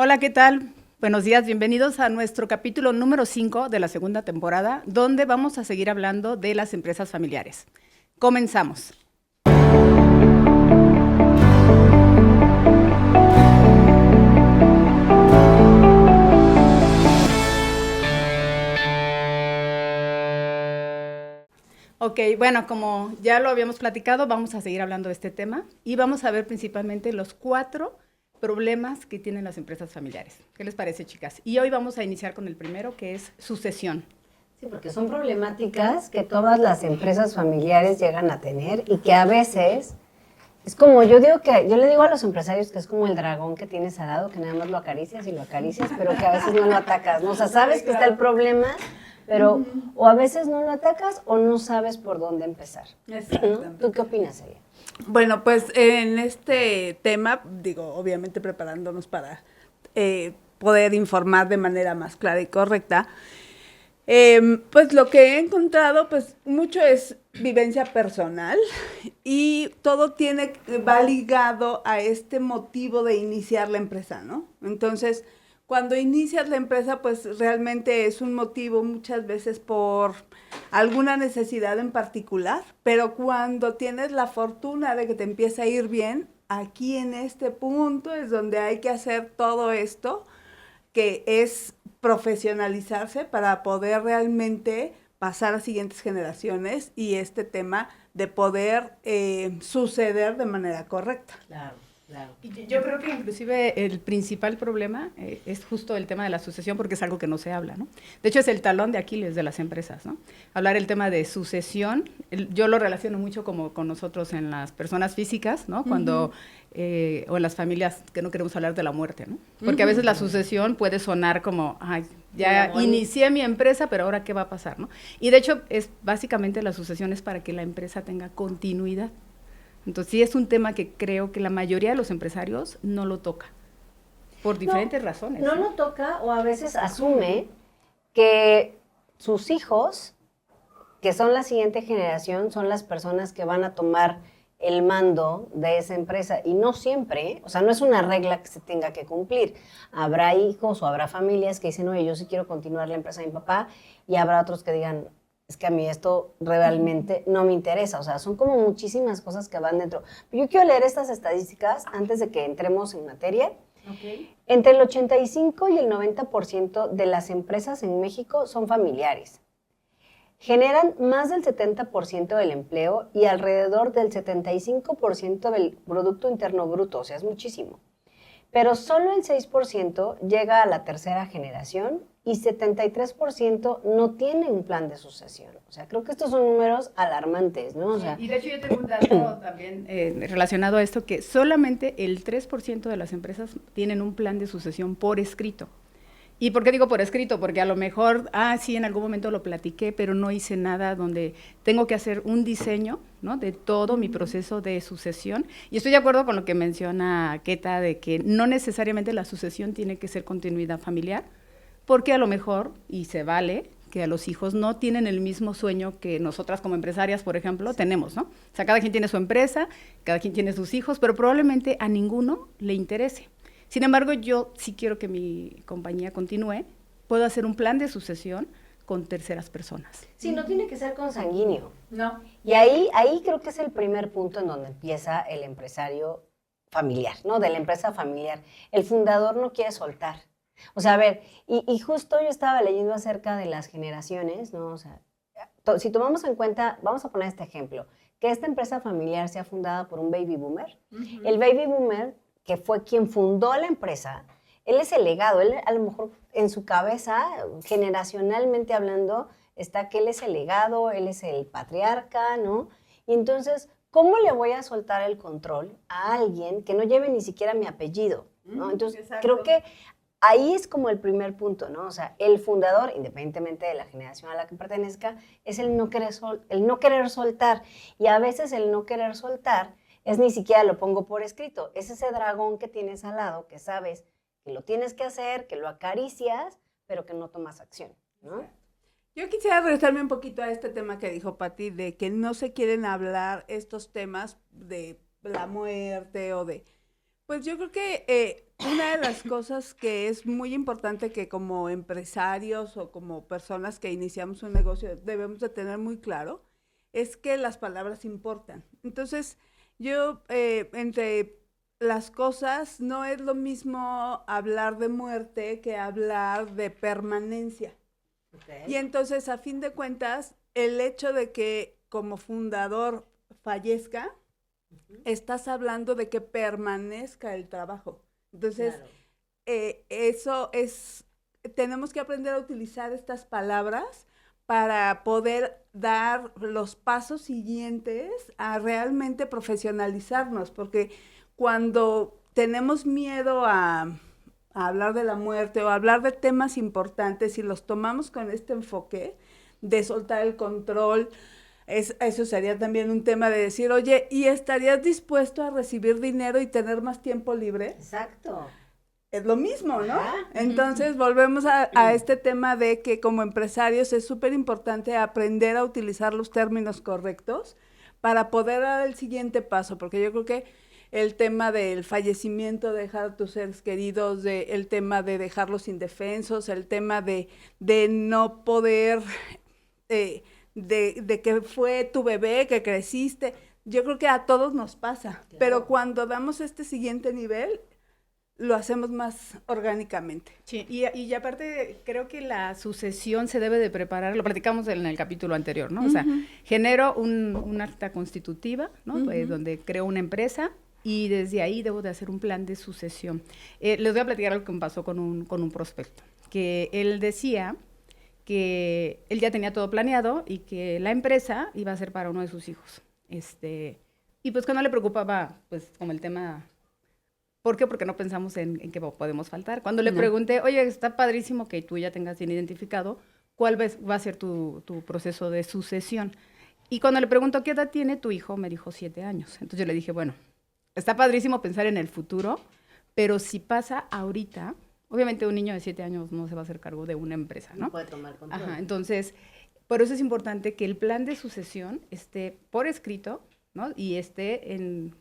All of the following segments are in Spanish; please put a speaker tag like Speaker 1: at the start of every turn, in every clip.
Speaker 1: Hola, ¿qué tal? Buenos días, bienvenidos a nuestro capítulo número 5 de la segunda temporada, donde vamos a seguir hablando de las empresas familiares. Comenzamos. Ok, bueno, como ya lo habíamos platicado, vamos a seguir hablando de este tema y vamos a ver principalmente los 4 problemas que tienen las empresas familiares. ¿Qué les parece, chicas? Y hoy vamos a iniciar con el primero, que es sucesión.
Speaker 2: Sí, porque son problemáticas que todas las empresas familiares llegan a tener y que a veces es como, yo le digo a los empresarios que es como el dragón que tienes al lado, que nada más lo acaricias, pero que a veces no lo atacas, ¿no? O sea, sabes que está el problema, pero o a veces no lo atacas o no sabes por dónde empezar, ¿no? ¿Tú qué opinas, Elia?
Speaker 3: Bueno, pues en este tema, digo, obviamente preparándonos para poder informar de manera más clara y correcta, pues lo que he encontrado, pues mucho es vivencia personal y todo va ligado a este motivo de iniciar la empresa, ¿no? Entonces, cuando inicias la empresa, pues realmente es un motivo muchas veces por alguna necesidad en particular, pero cuando tienes la fortuna de que te empieza a ir bien, aquí en este punto es donde hay que hacer todo esto, que es profesionalizarse para poder realmente pasar a siguientes generaciones y este tema de poder suceder de manera correcta.
Speaker 2: Claro. Claro.
Speaker 1: Y yo creo que inclusive el principal problema es justo el tema de la sucesión, porque es algo que no se habla, ¿no? De hecho, es el talón de Aquiles de las empresas, ¿no? Hablar el tema de sucesión, yo lo relaciono mucho como con nosotros en las personas físicas, ¿no? Cuando, o en las familias que no queremos hablar de la muerte, ¿no? Porque a veces la sucesión puede sonar como, ay, ya inicié mi empresa, pero ahora ¿qué va a pasar, no? Y de hecho, básicamente la sucesión es para que la empresa tenga continuidad. Entonces, sí es un tema que creo que la mayoría de los empresarios no lo toca, por diferentes razones.
Speaker 2: No lo toca o a veces asume que sus hijos, que son la siguiente generación, son las personas que van a tomar el mando de esa empresa. Y no siempre, o sea, no es una regla que se tenga que cumplir. Habrá hijos o habrá familias que dicen, oye, yo sí quiero continuar la empresa de mi papá, y habrá otros que digan, es que a mí esto realmente no me interesa. O sea, son como muchísimas cosas que van dentro. Pero yo quiero leer estas estadísticas antes de que entremos en materia.
Speaker 1: Okay.
Speaker 2: Entre el 85 y el 90% de las empresas en México son familiares. Generan más del 70% del empleo y alrededor del 75% del Producto Interno Bruto, o sea, es muchísimo. Pero solo el 6% llega a la tercera generación y 73% no tiene un plan de sucesión. O sea, creo que estos son números alarmantes, ¿no? O sea,
Speaker 1: y de hecho yo tengo un dato también relacionado a esto, que solamente el 3% de las empresas tienen un plan de sucesión por escrito. ¿Y por qué digo por escrito? Porque a lo mejor, sí, en algún momento lo platiqué, pero no hice nada donde tengo que hacer un diseño, ¿no? De todo mi proceso de sucesión. Y estoy de acuerdo con lo que menciona Keta, de que no necesariamente la sucesión tiene que ser continuidad familiar, porque a lo mejor, y se vale, que a los hijos no tienen el mismo sueño que nosotras como empresarias, por ejemplo, tenemos, ¿no? O sea, cada quien tiene su empresa, cada quien tiene sus hijos, pero probablemente a ninguno le interese. Sin embargo, yo sí quiero que mi compañía continúe, puedo hacer un plan de sucesión con terceras personas.
Speaker 2: Sí, no tiene que ser consanguíneo.
Speaker 1: No.
Speaker 2: Y ahí creo que es el primer punto en donde empieza el empresario familiar, ¿no? De la empresa familiar. El fundador no quiere soltar. O sea, a ver, y justo yo estaba leyendo acerca de las generaciones, ¿no? O sea, si tomamos en cuenta, vamos a poner este ejemplo, que esta empresa familiar sea fundada por un baby boomer. El baby boomer, que fue quien fundó la empresa, él es el legado, él a lo mejor en su cabeza, generacionalmente hablando, está que él es el legado, él es el patriarca, ¿no? Y entonces, ¿cómo le voy a soltar el control a alguien que no lleve ni siquiera mi apellido, ¿no? Entonces, creo que ahí es como el primer punto, ¿no? O sea, el fundador, independientemente de la generación a la que pertenezca, es el no querer soltar. Y a veces el no querer soltar es ni siquiera lo pongo por escrito. Es ese dragón que tienes al lado, que sabes que lo tienes que hacer, que lo acaricias, pero que no tomas acción, ¿no?
Speaker 3: Yo quisiera regresarme un poquito a este tema que dijo Pati, de que no se quieren hablar estos temas de la muerte o de... Pues yo creo que una de las cosas que es muy importante que como empresarios o como personas que iniciamos un negocio debemos de tener muy claro es que las palabras importan. Entonces, yo entre las cosas no es lo mismo hablar de muerte que hablar de permanencia. Y entonces, a fin de cuentas, el hecho de que como fundador fallezca, estás hablando de que permanezca el trabajo. Entonces,
Speaker 2: Claro.
Speaker 3: Eso es, tenemos que aprender a utilizar estas palabras para poder dar los pasos siguientes a realmente profesionalizarnos, porque cuando tenemos miedo a hablar de la muerte o a hablar de temas importantes y los tomamos con este enfoque de soltar el control, eso sería también un tema de decir, oye, ¿y estarías dispuesto a recibir dinero y tener más tiempo libre?
Speaker 2: Exacto.
Speaker 3: Es lo mismo, ¿no?
Speaker 2: Ajá.
Speaker 3: Entonces volvemos a este tema de que como empresarios es súper importante aprender a utilizar los términos correctos para poder dar el siguiente paso, porque yo creo que el tema del fallecimiento, de dejar a tus seres queridos, el tema de dejarlos indefensos, el tema de no poder, de que fue tu bebé, que creciste, yo creo que a todos nos pasa,
Speaker 2: Claro.
Speaker 3: pero cuando damos este siguiente nivel, lo hacemos más orgánicamente.
Speaker 1: Sí, y aparte creo que la sucesión se debe de preparar, lo platicamos en el capítulo anterior, ¿no? O sea, genero un acta constitutiva, ¿no? Donde creo una empresa y desde ahí debo de hacer un plan de sucesión. Les voy a platicar algo que me pasó con un prospecto, que él decía que él ya tenía todo planeado y que la empresa iba a ser para uno de sus hijos. Y pues que no le preocupaba, pues, como el tema. ¿Por qué? Porque no pensamos en que podemos faltar. Cuando le pregunté, oye, está padrísimo que tú ya tengas bien identificado cuál va a ser tu proceso de sucesión. Y cuando le pregunto qué edad tiene tu hijo, me dijo 7 años. Entonces yo le dije, bueno, está padrísimo pensar en el futuro, pero si pasa ahorita, obviamente un niño de 7 años no se va a hacer cargo de una empresa, ¿no?
Speaker 2: No puede tomar control.
Speaker 1: Ajá, entonces, por eso es importante que el plan de sucesión esté por escrito, ¿no? Y esté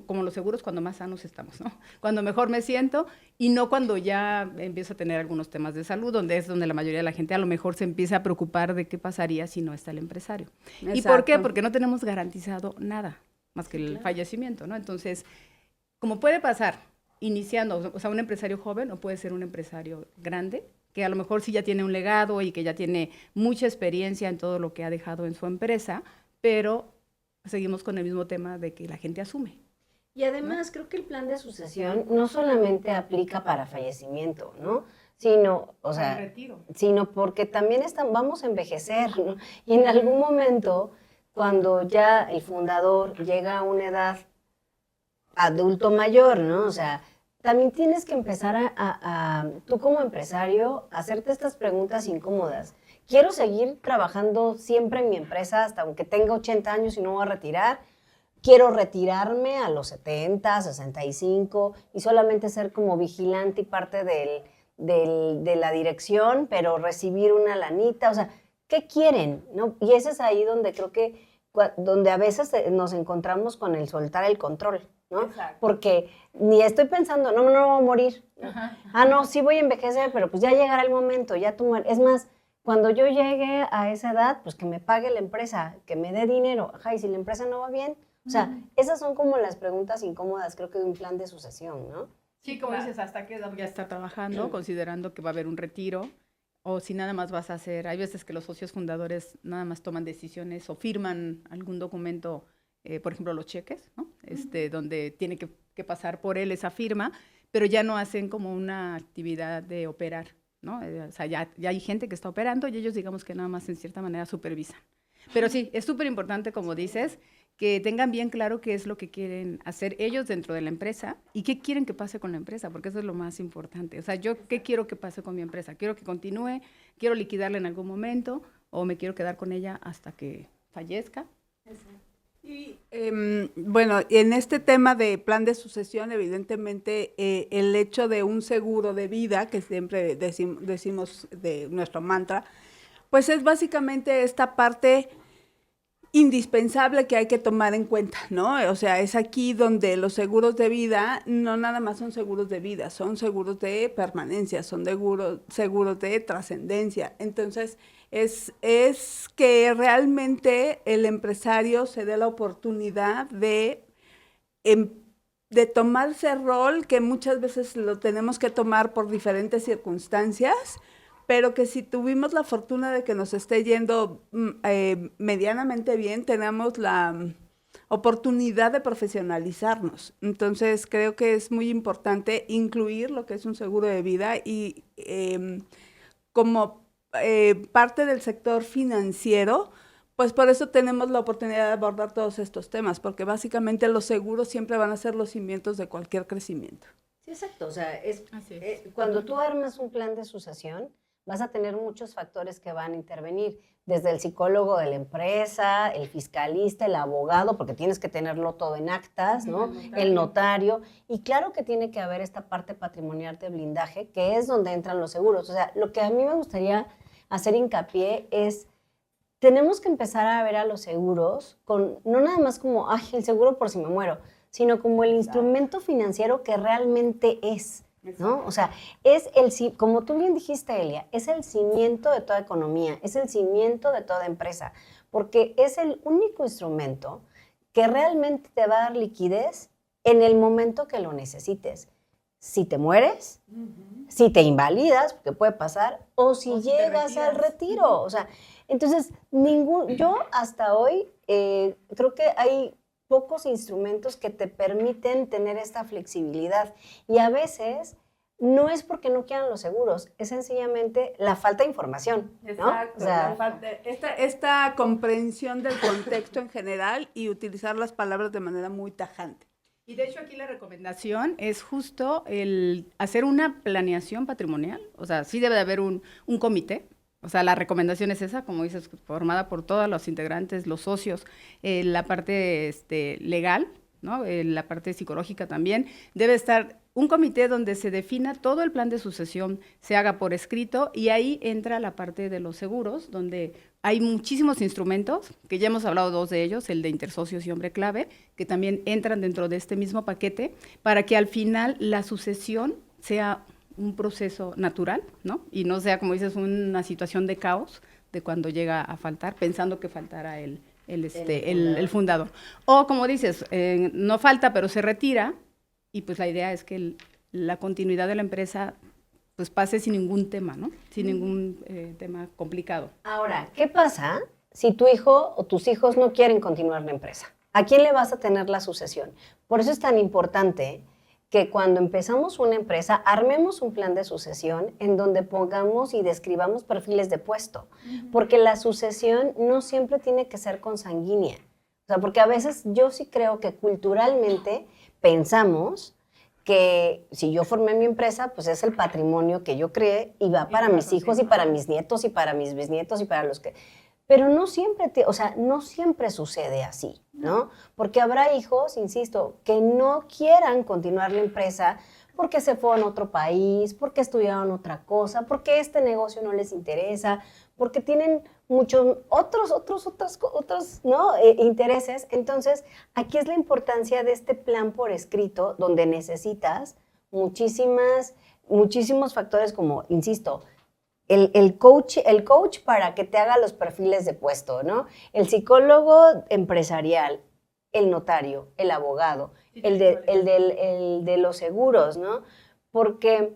Speaker 1: como los seguros, cuando más sanos estamos, ¿no? Cuando mejor me siento y no cuando ya empiezo a tener algunos temas de salud, donde es donde la mayoría de la gente a lo mejor se empieza a preocupar de qué pasaría si no está el empresario.
Speaker 3: Exacto.
Speaker 1: ¿Y por qué? Porque no tenemos garantizado nada más que el fallecimiento, ¿no? Entonces, como puede pasar iniciando, o sea, un empresario joven o puede ser un empresario grande, que a lo mejor sí ya tiene un legado y que ya tiene mucha experiencia en todo lo que ha dejado en su empresa, pero seguimos con el mismo tema de que la gente asume.
Speaker 2: Y además creo que el plan de sucesión no solamente aplica para fallecimiento, ¿no? Sino, o sea,
Speaker 1: retiro.
Speaker 2: sino porque también vamos a envejecer, ¿no? Y en algún momento, cuando ya el fundador llega a una edad adulto mayor, ¿no? O sea, también tienes que empezar tú como empresario, a hacerte estas preguntas incómodas. ¿Quiero seguir trabajando siempre en mi empresa hasta aunque tenga 80 años y no voy a retirar? ¿Quiero retirarme a los 70, 65 y solamente ser como vigilante y parte de la dirección, pero recibir una lanita? O sea, ¿qué quieren? ¿No? Y ese es ahí donde creo que, donde a veces nos encontramos con el soltar el control, ¿no?
Speaker 3: Exacto.
Speaker 2: Porque ni estoy pensando, no voy a morir.
Speaker 1: Ajá.
Speaker 2: Ah, no, sí voy a envejecer, pero pues ya llegará el momento, ya tú mueres. Es más, cuando yo llegue a esa edad, pues que me pague la empresa, que me dé dinero. Ajá, y si la empresa no va bien. O sea, esas son como las preguntas incómodas, creo que de un plan de sucesión, ¿no?
Speaker 1: Sí, como dices, ¿hasta qué edad ya está trabajando, considerando que va a haber un retiro? O si nada más vas a hacer, hay veces que los socios fundadores nada más toman decisiones o firman algún documento, por ejemplo, los cheques, ¿no? Donde tiene que pasar por él esa firma, pero ya no hacen como una actividad de operar, ¿no? O sea, ya hay gente que está operando y ellos digamos que nada más en cierta manera supervisan. Pero sí, es súper importante, como dices, que tengan bien claro qué es lo que quieren hacer ellos dentro de la empresa y qué quieren que pase con la empresa, porque eso es lo más importante. O sea, yo qué quiero que pase con mi empresa. Quiero que continúe, quiero liquidarla en algún momento o me quiero quedar con ella hasta que fallezca.
Speaker 3: Y bueno, en este tema de plan de sucesión, evidentemente el hecho de un seguro de vida, que siempre decimos de nuestro mantra, pues es básicamente esta parte indispensable que hay que tomar en cuenta, ¿no? O sea, es aquí donde los seguros de vida no nada más son seguros de vida, son seguros de permanencia, son seguros de trascendencia. Entonces, es que realmente el empresario se dé la oportunidad de tomar ese rol que muchas veces lo tenemos que tomar por diferentes circunstancias, pero que si tuvimos la fortuna de que nos esté yendo medianamente bien, tenemos la oportunidad de profesionalizarnos. Entonces, creo que es muy importante incluir lo que es un seguro de vida y como parte del sector financiero, pues por eso tenemos la oportunidad de abordar todos estos temas, porque básicamente los seguros siempre van a ser los cimientos de cualquier crecimiento.
Speaker 2: Sí, exacto. O sea, cuando tú armas un plan de sucesión, vas a tener muchos factores que van a intervenir, desde el psicólogo de la empresa, el fiscalista, el abogado, porque tienes que tenerlo todo en actas, ¿no? El notario. Y claro que tiene que haber esta parte patrimonial de blindaje, que es donde entran los seguros. O sea, lo que a mí me gustaría hacer hincapié es, tenemos que empezar a ver a los seguros no nada más como, ay, el seguro por si me muero, sino como el instrumento financiero que realmente es, ¿no? O sea, como tú bien dijiste, Elia, es el cimiento de toda economía, es el cimiento de toda empresa, porque es el único instrumento que realmente te va a dar liquidez en el momento que lo necesites. Si te mueres, si te invalidas, porque puede pasar, o si llegas al retiro. O sea, entonces, yo hasta hoy creo que hay pocos instrumentos que te permiten tener esta flexibilidad. Y a veces no es porque no quieran los seguros, es sencillamente la falta de información, ¿no?
Speaker 3: Exacto,
Speaker 2: o sea,
Speaker 3: esta comprensión del contexto en general y utilizar las palabras de manera muy tajante.
Speaker 1: Y de hecho aquí la recomendación es justo el hacer una planeación patrimonial, o sea, sí debe de haber un comité. O sea, la recomendación es esa, como dices, formada por todos los integrantes, los socios, la parte legal, ¿no? La parte psicológica también. Debe estar un comité donde se defina todo el plan de sucesión, se haga por escrito, y ahí entra la parte de los seguros, donde hay muchísimos instrumentos, que ya hemos hablado dos de ellos, el de intersocios y hombre clave, que también entran dentro de este mismo paquete, para que al final la sucesión sea un proceso natural, ¿no? Y no sea, como dices, una situación de caos de cuando llega a faltar, pensando que faltará el fundador. O, como dices, no falta, pero se retira, y pues la idea es que la continuidad de la empresa pues pase sin ningún tema, ¿no? Sin ningún tema complicado.
Speaker 2: Ahora, ¿qué pasa si tu hijo o tus hijos no quieren continuar la empresa? ¿A quién le vas a tener la sucesión? Por eso es tan importante que cuando empezamos una empresa, armemos un plan de sucesión en donde pongamos y describamos perfiles de puesto, porque la sucesión no siempre tiene que ser consanguínea. O sea, porque a veces yo sí creo que culturalmente pensamos que si yo formé mi empresa, pues es el patrimonio que yo creé y va para mis hijos y para mis nietos y para mis bisnietos y para los que... Pero no siempre, no siempre sucede así, ¿no? Porque habrá hijos, insisto, que no quieran continuar la empresa porque se fueron a otro país, porque estudiaron otra cosa, porque este negocio no les interesa, porque tienen muchos otros ¿no? Intereses. Entonces, aquí es la importancia de este plan por escrito, donde necesitas muchísimos factores como, insisto, el coach para que te haga los perfiles de puesto, ¿no? El psicólogo empresarial, el notario, el abogado, el de los seguros, ¿no? Porque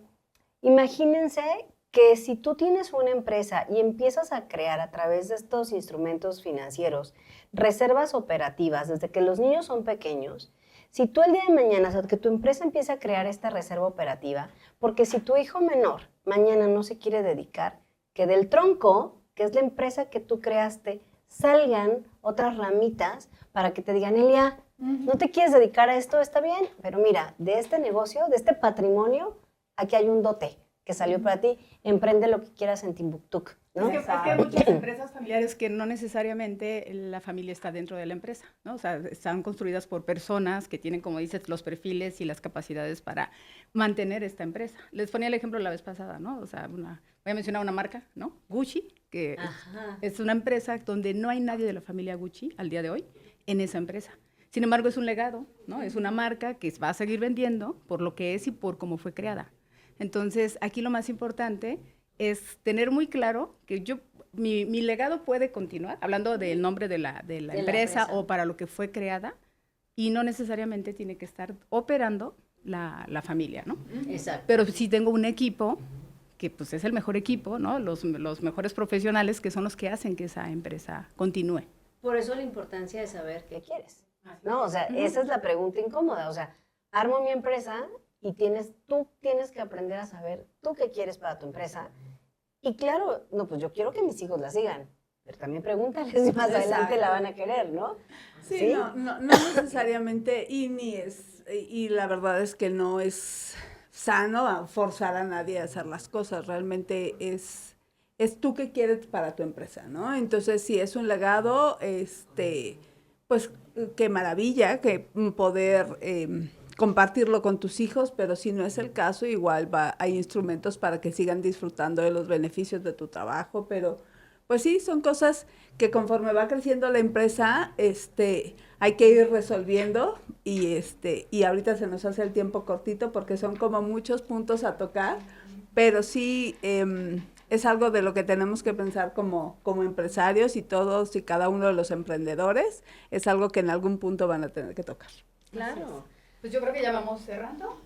Speaker 2: imagínense que si tú tienes una empresa y empiezas a crear a través de estos instrumentos financieros reservas operativas desde que los niños son pequeños, si tú el día de mañana, o sea, que tu empresa empiece a crear esta reserva operativa, porque si tu hijo menor mañana no se quiere dedicar, que del tronco, que es la empresa que tú creaste, salgan otras ramitas para que te digan, Elia, no te quieres dedicar a esto, está bien, pero mira, de este negocio, de este patrimonio, aquí hay un dote, que salió para ti, emprende lo que quieras en Timbuktu, ¿no?
Speaker 1: Es que hay muchas empresas familiares que no necesariamente la familia está dentro de la empresa, ¿no? O sea, están construidas por personas que tienen, como dices, los perfiles y las capacidades para mantener esta empresa. Les ponía el ejemplo la vez pasada, ¿no? O sea, voy a mencionar una marca, ¿no? Gucci, que es una empresa donde no hay nadie de la familia Gucci al día de hoy en esa empresa. Sin embargo, es un legado, ¿no? Es una marca que va a seguir vendiendo por lo que es y por cómo fue creada. Entonces, aquí lo más importante es tener muy claro que mi legado puede continuar, hablando del nombre de la empresa o para lo que fue creada, y no necesariamente tiene que estar operando la familia, ¿no?
Speaker 2: Exacto.
Speaker 1: Pero sí tengo un equipo que pues es el mejor equipo, ¿no? Los mejores profesionales que son los que hacen que esa empresa continúe.
Speaker 2: Por eso la importancia de saber qué quieres, ¿no? O sea, esa es la pregunta incómoda. O sea, armo mi empresa y tú tienes que aprender a saber tú qué quieres para tu empresa. Y claro, no, pues yo quiero que mis hijos la sigan, pero también pregúntales si más adelante la van a querer, ¿no?
Speaker 3: Sí, no necesariamente, y la verdad es que no es sano forzar a nadie a hacer las cosas, realmente es tú que quieres para tu empresa, ¿no? Entonces, si es un legado, pues qué maravilla que poder compartirlo con tus hijos, pero si no es el caso, igual hay instrumentos para que sigan disfrutando de los beneficios de tu trabajo, pero pues sí, son cosas que conforme va creciendo la empresa, hay que ir resolviendo y ahorita se nos hace el tiempo cortito porque son como muchos puntos a tocar, pero sí es algo de lo que tenemos que pensar como empresarios y todos y cada uno de los emprendedores, es algo que en algún punto van a tener que tocar.
Speaker 2: Claro.
Speaker 1: Pues yo creo que ya vamos cerrando.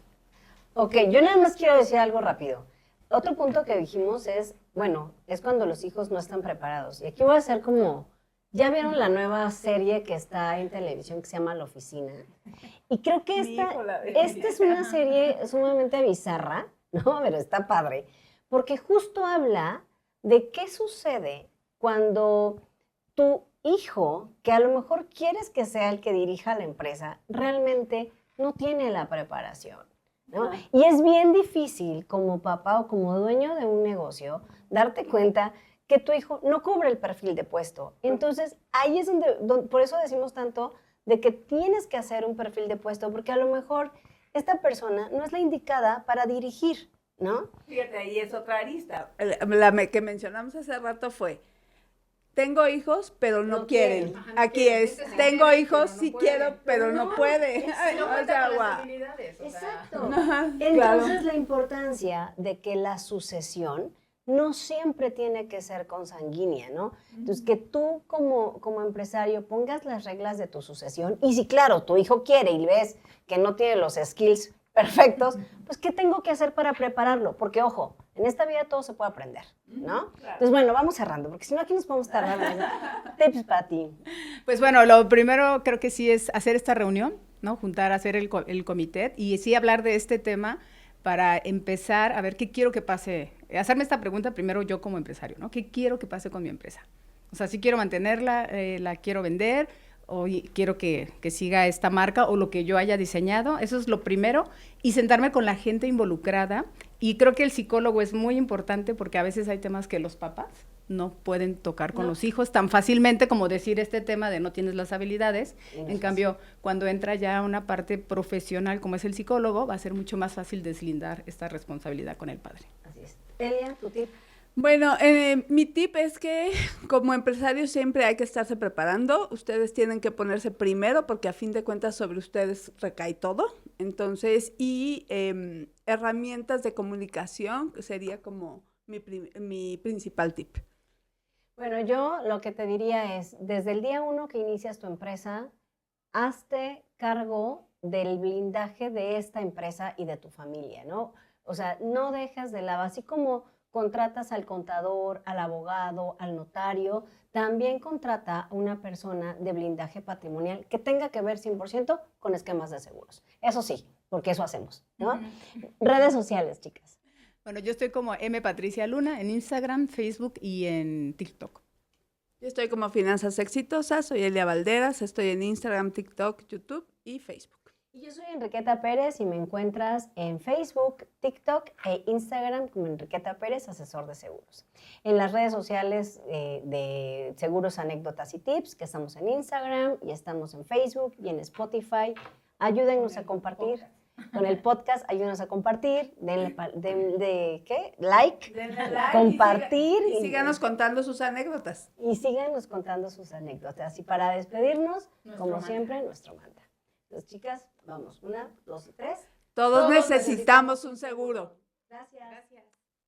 Speaker 2: Ok, yo nada más quiero decir algo rápido. Otro punto que dijimos es, bueno, es cuando los hijos no están preparados. Y aquí voy a hacer como, ¿ya vieron la nueva serie que está en televisión que se llama La Oficina? Y creo que esta es una serie sumamente bizarra, ¿no? Pero está padre, porque justo habla de qué sucede cuando tu hijo, que a lo mejor quieres que sea el que dirija la empresa, realmente no tiene la preparación, ¿no? Y es bien difícil como papá o como dueño de un negocio darte cuenta que tu hijo no cubre el perfil de puesto. Entonces, ahí es donde por eso decimos tanto de que tienes que hacer un perfil de puesto, porque a lo mejor esta persona no es la indicada para dirigir, ¿no?
Speaker 3: Fíjate, ahí es otra arista. La que mencionamos hace rato fue, tengo hijos, pero no quieren.
Speaker 2: quieren.
Speaker 3: Aquí es, tengo hijos, sí quiero, pero no puede.
Speaker 1: No
Speaker 3: O
Speaker 1: cuenta
Speaker 3: sea,
Speaker 1: con las
Speaker 3: guau.
Speaker 1: habilidades.
Speaker 2: Exacto.
Speaker 3: Ajá,
Speaker 2: Entonces,
Speaker 3: claro.
Speaker 2: la importancia de que la sucesión no siempre tiene que ser consanguínea, ¿no? Entonces, que tú como empresario pongas las reglas de tu sucesión y si, claro, tu hijo quiere y ves que no tiene los skills perfectos, pues, ¿qué tengo que hacer para prepararlo? Porque, ojo, en esta vida todo se puede aprender, ¿no?
Speaker 3: Claro.
Speaker 2: Entonces, bueno, vamos cerrando, porque si no aquí nos podemos tardar. Tips para ti.
Speaker 1: Pues bueno, lo primero creo que sí es hacer esta reunión, ¿no? Juntar, hacer el comité y sí hablar de este tema para empezar a ver qué quiero que pase, hacerme esta pregunta primero yo como empresario, ¿no? ¿Qué quiero que pase con mi empresa? O sea, si quiero mantenerla, la quiero vender o quiero que siga esta marca o lo que yo haya diseñado, eso es lo primero, y sentarme con la gente involucrada, y creo que el psicólogo es muy importante porque a veces hay temas que los papás no pueden tocar con los hijos tan fácilmente como decir este tema de no tienes las habilidades. En cambio, cuando entra ya una parte profesional como es el psicólogo, va a ser mucho más fácil deslindar esta responsabilidad con el padre.
Speaker 2: Así es. Elia, tu tip.
Speaker 3: Bueno, mi tip es que como empresarios siempre hay que estarse preparando. Ustedes tienen que ponerse primero porque a fin de cuentas sobre ustedes recae todo. Entonces, y herramientas de comunicación sería como mi principal tip.
Speaker 2: Bueno, yo lo que te diría es, desde el día 1 que inicias tu empresa, hazte cargo del blindaje de esta empresa y de tu familia, ¿no? O sea, no dejas de lado, así como contratas al contador, al abogado, al notario, también contrata a una persona de blindaje patrimonial que tenga que ver 100% con esquemas de seguros. Eso sí, porque eso hacemos, ¿no? Redes sociales, chicas.
Speaker 1: Bueno, yo estoy como M. Patricia Luna en Instagram, Facebook y en TikTok.
Speaker 3: Yo estoy como Finanzas Exitosas, soy Elia Valderas, estoy en Instagram, TikTok, YouTube y Facebook.
Speaker 2: Y yo soy Enriqueta Pérez y me encuentras en Facebook, TikTok e Instagram como Enriqueta Pérez, asesor de seguros. En las redes sociales de Seguros, Anécdotas y Tips, que estamos en Instagram y estamos en Facebook y en Spotify. Ayúdennos a compartir. Con el podcast, ayúdenos a compartir. Denle ¿qué? Like.
Speaker 3: Denle like
Speaker 2: Compartir.
Speaker 3: Y síganos contando sus anécdotas.
Speaker 2: Y síganos contando sus anécdotas. Y para despedirnos, como
Speaker 1: manta.
Speaker 2: siempre, nuestro manta. Entonces, chicas, vamos. 1, 2 y 3.
Speaker 3: Todos necesitamos un seguro.
Speaker 2: Gracias.
Speaker 1: Gracias.